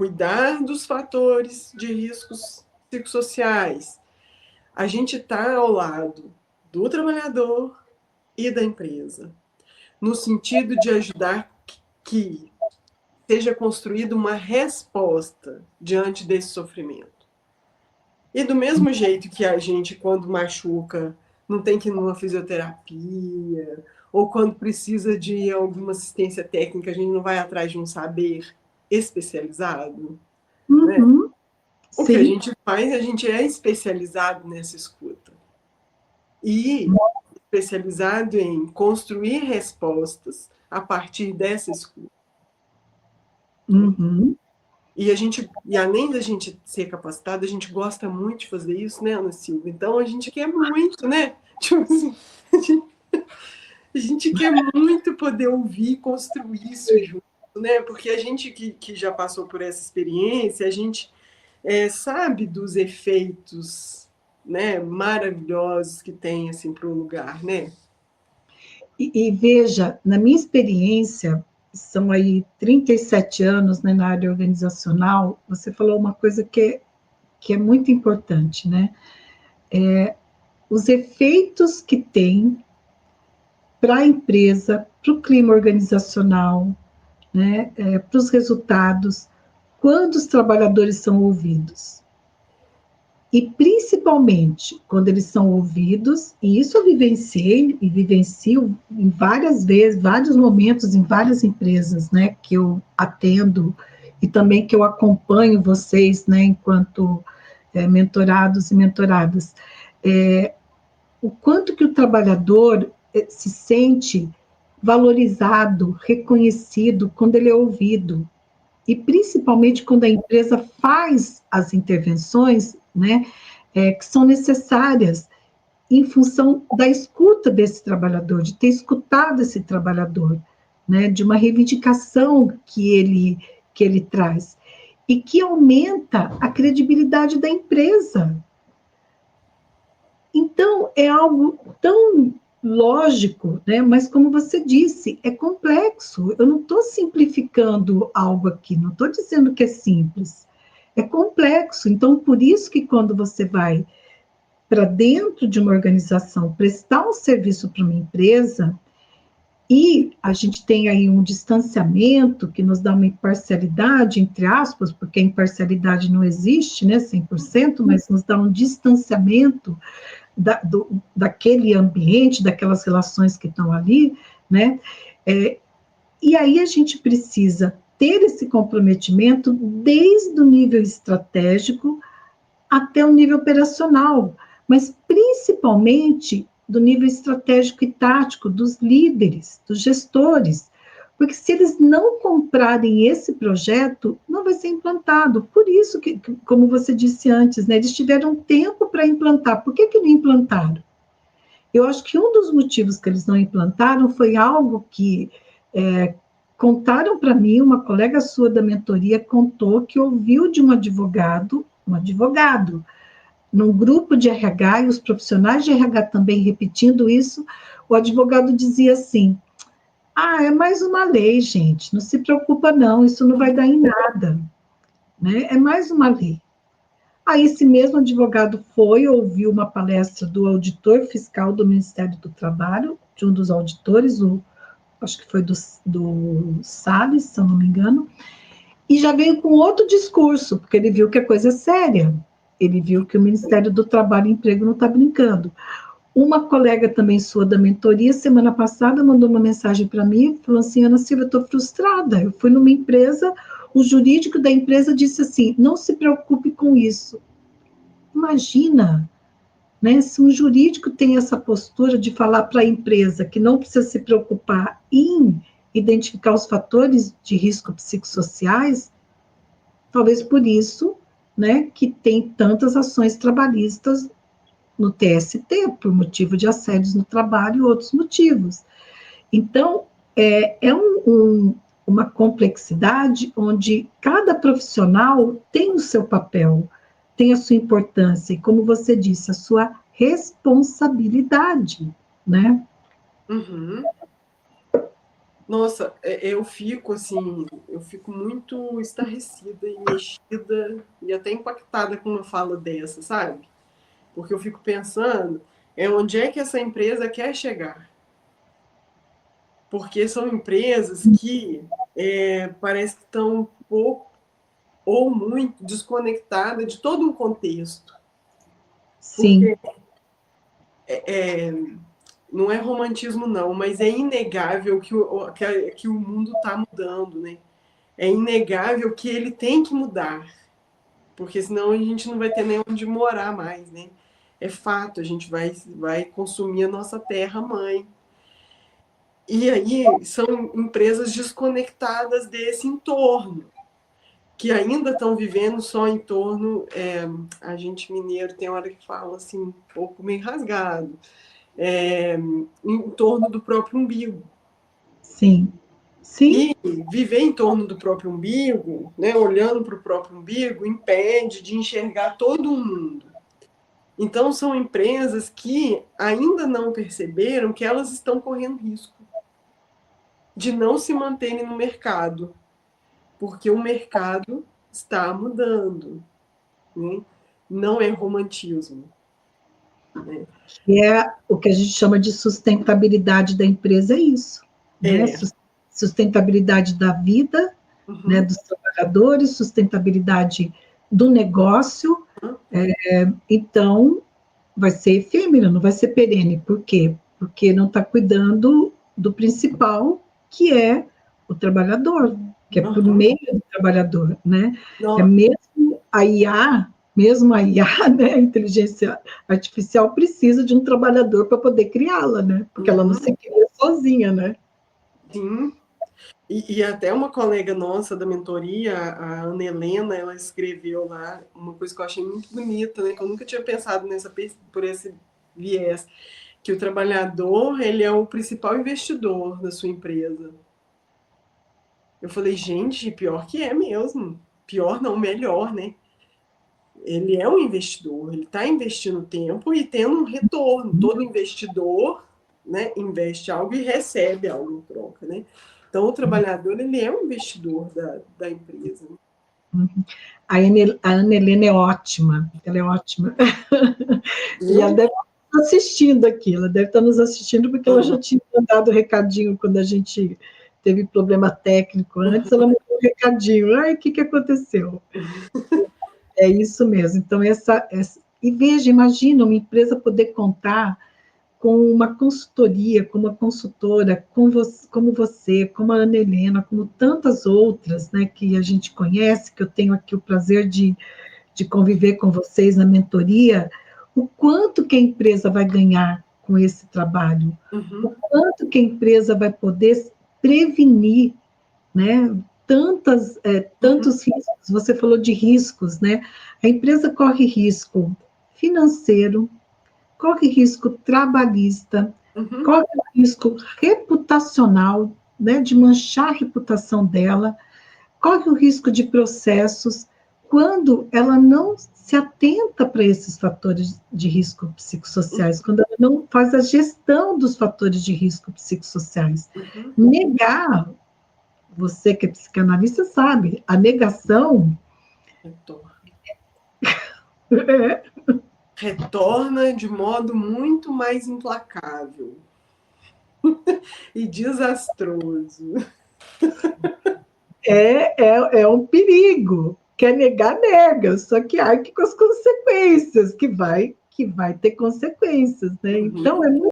cuidar dos fatores de riscos psicossociais. A gente está ao lado do trabalhador e da empresa, no sentido de ajudar que seja construída uma resposta diante desse sofrimento. E do mesmo jeito que a gente, quando machuca, não tem que ir numa fisioterapia, ou quando precisa de alguma assistência técnica, a gente não vai atrás de um saber especializado, né? Uhum. O que a Sim. gente faz, a gente é especializado nessa escuta. E especializado em construir respostas a partir dessa escuta. Uhum. E além da gente ser capacitado, a gente gosta muito de fazer isso, né, Ana Silva? Então a gente quer muito, né? Tipo assim, a gente quer muito poder ouvir, construir isso junto, né? Porque a gente que já passou por essa experiência, a gente sabe dos efeitos, né, maravilhosos que tem assim para o lugar, né? E veja, na minha experiência, são aí 37 anos, né, na área organizacional, você falou uma coisa que é muito importante, né? Os efeitos que tem para a empresa, para o clima organizacional, né, para os resultados, quando os trabalhadores são ouvidos. E principalmente quando eles são ouvidos, e isso eu vivenciei e vivencio em várias vezes, vários momentos em várias empresas, né, que eu atendo e também que eu acompanho vocês, né, enquanto mentorados e mentoradas. O quanto que o trabalhador se sente valorizado, reconhecido quando ele é ouvido, e principalmente quando a empresa faz as intervenções, né, que são necessárias em função da escuta desse trabalhador, de ter escutado esse trabalhador, né, de uma reivindicação que ele traz, e que aumenta a credibilidade da empresa. Então, é algo tão lógico, né? Mas como você disse, é complexo. Eu não estou simplificando algo aqui, não estou dizendo que é simples. É complexo. Então, por isso que quando você vai para dentro de uma organização prestar um serviço para uma empresa, e a gente tem aí um distanciamento que nos dá uma imparcialidade, entre aspas, porque a imparcialidade não existe, né, 100%, mas nos dá um distanciamento daquele ambiente, daquelas relações que estão ali, né? E aí a gente precisa ter esse comprometimento desde o nível estratégico até o nível operacional, mas principalmente do nível estratégico e tático dos líderes, dos gestores, porque se eles não comprarem esse projeto, não vai ser implantado. Por isso que, como você disse antes, né, eles tiveram tempo para implantar. Por que não implantaram? Eu acho que um dos motivos que eles não implantaram foi algo que contaram para mim, uma colega sua da mentoria contou que ouviu de um advogado, num grupo de RH, e os profissionais de RH também repetindo isso, o advogado dizia assim: ah, é mais uma lei, gente, não se preocupa não, isso não vai dar em nada, né? É mais uma lei. Aí esse mesmo advogado foi ouvir uma palestra do auditor fiscal do Ministério do Trabalho, de um dos auditores, acho que foi do Salles, se eu não me engano, e já veio com outro discurso, porque ele viu que a coisa é séria. Ele viu que o Ministério do Trabalho e Emprego não está brincando. Uma colega também sua da mentoria, semana passada, mandou uma mensagem para mim, falou assim: Ana Silvia, eu estou frustrada. Eu fui numa empresa, o jurídico da empresa disse assim: não se preocupe com isso. Imagina, né, se um jurídico tem essa postura de falar para a empresa que não precisa se preocupar em identificar os fatores de risco psicossociais, talvez por isso, né, que tem tantas ações trabalhistas no TST, por motivo de assédios no trabalho e outros motivos. Então, uma complexidade onde cada profissional tem o seu papel, tem a sua importância, e como você disse, a sua responsabilidade, né? Uhum. Nossa, eu fico assim, eu fico muito estarrecida e mexida e até impactada com uma fala dessa, sabe? Porque eu fico pensando, onde é que essa empresa quer chegar? Porque são empresas que parece que estão um pouco ou muito desconectadas de todo um contexto. Sim, Porque não é romantismo, não, mas é inegável que o mundo está mudando, né? É inegável que ele tem que mudar, porque senão a gente não vai ter nem onde morar mais, né? É fato, a gente vai consumir a nossa terra-mãe. E aí são empresas desconectadas desse entorno, que ainda estão vivendo só em torno. A gente mineiro tem hora que fala assim, um pouco meio rasgado, em torno do próprio umbigo. sim, sim. E viver em torno do próprio umbigo, né, olhando para o próprio umbigo, impede de enxergar todo o mundo. Então, são empresas que ainda não perceberam que elas estão correndo risco de não se manterem no mercado, porque o mercado está mudando. Né? Não é romantismo. Né? Que é o que a gente chama de sustentabilidade da empresa, é isso, né? É. Sustentabilidade da vida, né, Uhum. dos trabalhadores, sustentabilidade do negócio. Então, vai ser efêmero, não vai ser perene. Por quê? Porque não está cuidando do principal, que é o trabalhador, que é por Uhum. meio do trabalhador, né? É Não. mesmo a IA, né, a inteligência artificial precisa de um trabalhador para poder criá-la, né? Porque ela não Uhum. se cria sozinha, né? Sim. E até uma colega nossa da mentoria, a Ana Helena, ela escreveu lá uma coisa que eu achei muito bonita, né? Que eu nunca tinha pensado por esse viés, que o trabalhador, ele é o principal investidor da sua empresa. Eu falei, gente, pior que é mesmo. Pior não, melhor, né? Ele é um investidor, ele está investindo tempo e tendo um retorno. Todo investidor, né, investe algo e recebe algo em troca, né? Então, o trabalhador, ele é um investidor da empresa. Né? A Ana Helena é ótima, ela é ótima. E ela Viu? deve estar assistindo aqui, ela deve estar nos assistindo, porque ela já Uhum. tinha mandado o recadinho quando a gente teve problema técnico antes, ela mandou um recadinho, ai, o que, que aconteceu? É isso mesmo, então e veja, imagina uma empresa poder contar com uma consultoria, com uma consultora, como você, como a Ana Helena, como tantas outras, né, que a gente conhece, que eu tenho aqui o prazer de conviver com vocês na mentoria, o quanto que a empresa vai ganhar com esse trabalho, o Uhum. quanto que a empresa vai poder prevenir, né, Uhum. tantos riscos. Você falou de riscos, né? A empresa corre risco financeiro, corre risco trabalhista, Uhum. corre risco reputacional, né, de manchar a reputação dela, corre o risco de processos quando ela não se atenta para esses fatores de risco psicossociais, quando ela não faz a gestão dos fatores de risco psicossociais. Uhum. Negar, você que é psicanalista sabe, a negação Retorna. é, Retorna de modo muito mais implacável e desastroso. é um perigo. Quer negar, nega, só que arque com as consequências, que vai ter consequências, né? Uhum. Então, é muito